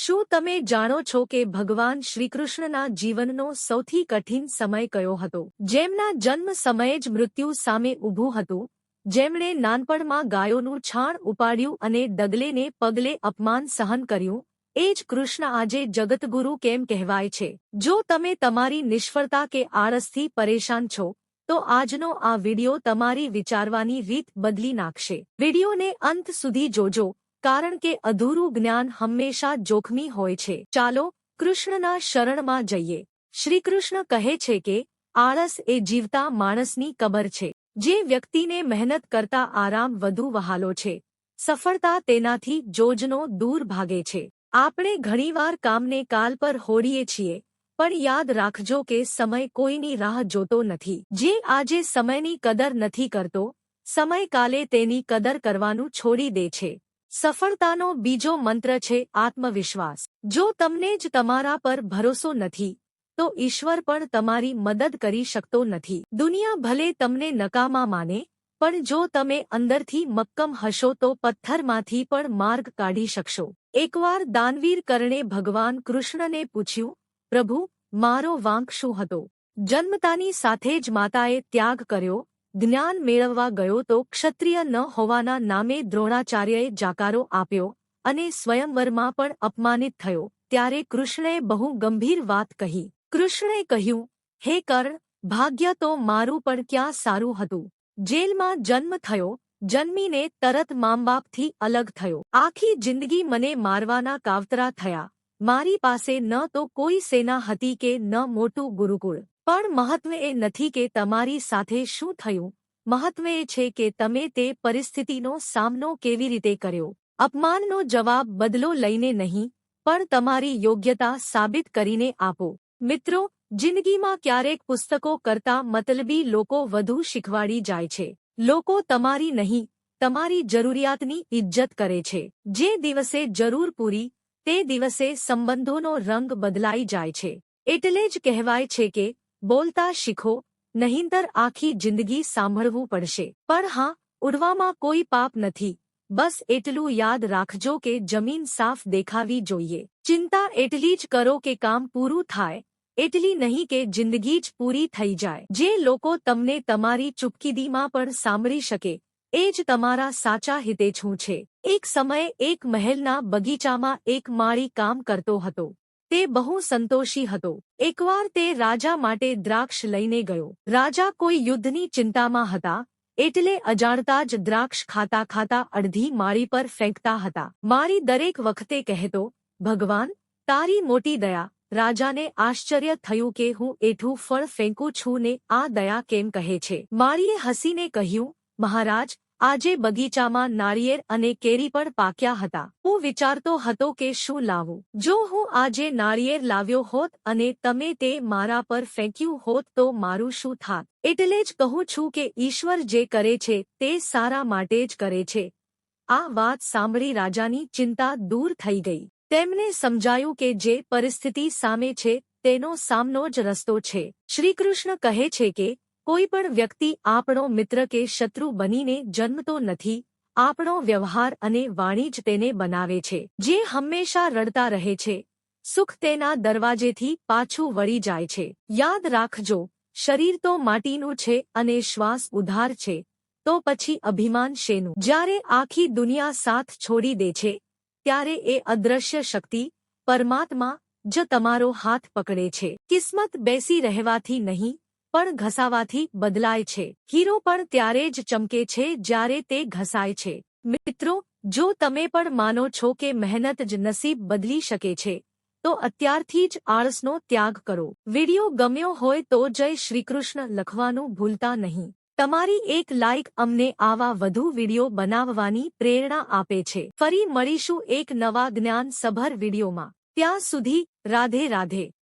શું તમે જાણો છો કે ભગવાન શ્રીકૃષ્ણના જીવનનો સૌથી કઠિન સમય કયો હતો? જેમના જન્મ સમયે જ મૃત્યુ સામે ઊભું હતું, જેમણે નાનપણમાં ગાયોનું છાણ ઉપાડ્યું અને ડગલે ને પગલે અપમાન સહન કર્યું, એ જ કૃષ્ણ આજે જગતગુરુ કેમ કહેવાય છે? જો તમે તમારી નિષ્ફળતા કે આળસથી પરેશાન છો, તો આજનો આ વિડિયો તમારી વિચારવાની રીત બદલી નાખશે. વિડિયોને અંત સુધી જોજો, કારણ કે અધૂરું જ્ઞાન હંમેશા જોખમી હોય છે. ચાલો કૃષ્ણના શરણમાં જઈએ. શ્રીકૃષ્ણ કહે છે કે આળસ એ જીવતા માણસની કબર છે. જે વ્યક્તિને મહેનત કરતા આરામ વધુ વહાલો છે, સફળતા તેનાથી જોજનો દૂર ભાગે છે. આપણે ઘણીવાર કામને કાલ પર હોડીએ છીએ, પણ યાદ રાખજો કે સમય કોઈની રાહ જોતો નથી. જે આજે સમયની કદર નથી કરતો, સમય કાલે તેની કદર કરવાનું છોડી દે છે. સફળતાનો બીજો મંત્ર છે આત્મવિશ્વાસ. જો તમને જ તમારા પર ભરોસો નથી, તો ઈશ્વર પણ તમારી મદદ કરી શકતો નથી. દુનિયા ભલે તમને નકામા માને, પણ જો તમે અંદરથી મક્કમ હશો તો પથ્થરમાંથી પણ માર્ગ કાઢી શકશો. એકવાર દાનવીર કર્ણે ભગવાન કૃષ્ણને પૂછ્યું, પ્રભુ, મારો વાંક શું હતો? જન્મતાની સાથે જ માતાએ ત્યાગ કર્યો, જ્ઞાન મેળવવા ગયો તો ક્ષત્રિય ન હોવાના નામે દ્રોણાચાર્યએ જાકારો આપ્યો અને સ્વયંવરમાં પણ અપમાનિત થયો. ત્યારે કૃષ્ણએ બહુ ગંભીર વાત કહી. કૃષ્ણે કહ્યું, હે કર્ણ, ભાગ્ય તો મારું પણ ક્યાં સારું હતું. જેલમાં જન્મ થયો, જન્મીને તરત મામબાપથી અલગ થયો. આખી જિંદગી મને મારવાના કાવતરા થયા. મારી પાસે ન તો કોઈ સેના હતી કે ન મોટું ગુરુકુળ. પણ મહત્વ એ નથી કે તમારી સાથે શું થયું, મહત્વ એ છે કે તમે તે પરિસ્થિતિનો સામનો કેવી રીતે કર્યો. અપમાનનો જવાબ બદલો લઈને નહીં, પણ તમારી યોગ્યતા સાબિત કરીને આપો. મિત્રો, જિંદગીમાં ક્યારેક પુસ્તકો કરતા મતલબી લોકો વધુ શીખવાડી જાય છે. લોકો તમારી નહીં, તમારી જરૂરિયાતની ઇજ્જત કરે છે. જે દિવસે જરૂર પૂરી, તે દિવસે સંબંધોનો રંગ બદલાઈ જાય છે. એટલે જ કહેવાય છે કે બોલતા શીખો, નહીંતર આખી જિંદગી સાંભળવું પડશે. પણ હા, ઉડવામાં કોઈ પાપ નથી. બસ એટલું યાદ રાખજો કે જમીન સાફ દેખાવી જોઈએ. ચિંતા એટલી જ કરો કે કામ પૂરું થાય, એટલી નહીં કે જિંદગી જ પૂરી થઈ જાય. જે લોકો તમને તમારી ચૂપકીદીમાં પણ સાંભળી શકે, એ જ તમારા સાચા હિતેચ્છુ છે. એક સમયે એક મહેલના બગીચામાં એક માળી કામ કરતો હતો. તે બહુ સંતોષી હતો. એકવાર તે રાજા માટે દ્રાક્ષ લઈને ગયો. રાજા કોઈ યુદ્ધની ચિંતામાં હતા, એટલે અજાણતા જ દ્રાક્ષ ખાતા ખાતા અડધી માળી પર ફેંકતા હતા. માળી દરેક વખતે કહેતો, ભગવાન, તારી મોટી દયા. રાજાને આશ્ચર્ય થયું કે હું એઠું ફળ ફેંકું છું ને આ દયા કેમ કહે છે. માળીએ હસીને કહ્યું, મહારાજ, આજે બગીચામાં નાળિયેર અને કેરી પણ પાક્યા હતા. હું વિચારતો હતો કે શું લાવું. જો હું આજે નાળિયેર લાવ્યો હોત અને તમે તે મારા પર ફેંક્યું હોત તો મારું શું થાત? એટલે જ કહું છું કે ઈશ્વર જે કરે છે તે સારા માટે જ કરે છે. આ વાત સાંભળી રાજાની ચિંતા દૂર થઈ ગઈ. તેમને સમજાયું કે જે પરિસ્થિતિ સામે છે તેનો સામનો જ રસ્તો છે. શ્રીકૃષ્ણ કહે છે કે કોઈ પણ વ્યક્તિ આપણો મિત્ર કે શત્રુ બનીને જન્મતો નથી, આપણો વ્યવહાર અને વાણી જ તેને બનાવે છે. જે હંમેશા રડતા રહે છે, સુખ તેના દરવાજેથી પાછું વળી જાય છે. યાદ રાખજો, શરીર તો માટીનું છે અને શ્વાસ ઉધાર છે, તો પછી અભિમાન શેનું? જ્યારે આખી દુનિયા સાથ છોડી દે છે, ત્યારે એ અદ્રશ્ય શક્તિ, પરમાત્મા જ તમારો હાથ પકડે છે. કિસ્મત બેસી રહેવાથી નહીં, પણ ઘસાવાથી બદલાય છે. હીરો પણ ત્યારે જ ચમકે છે જ્યારે તે ઘસાય છે. મિત્રો, જો તમે પણ માનો છો કે મહેનત જ નસીબ બદલી શકે છે, તો અત્યારથી જ આળસનો ત્યાગ કરો. વિડિયો ગમ્યો હોય તો જય શ્રીકૃષ્ણ લખવાનું ભૂલતા નહીં. તમારી એક લાઇક અમને આવા વધુ વિડિયો બનાવવાની પ્રેરણા આપે છે. ફરી મળીશું એક નવા જ્ઞાન સભર વિડિયોમાં. ત્યાં સુધી રાધે રાધે.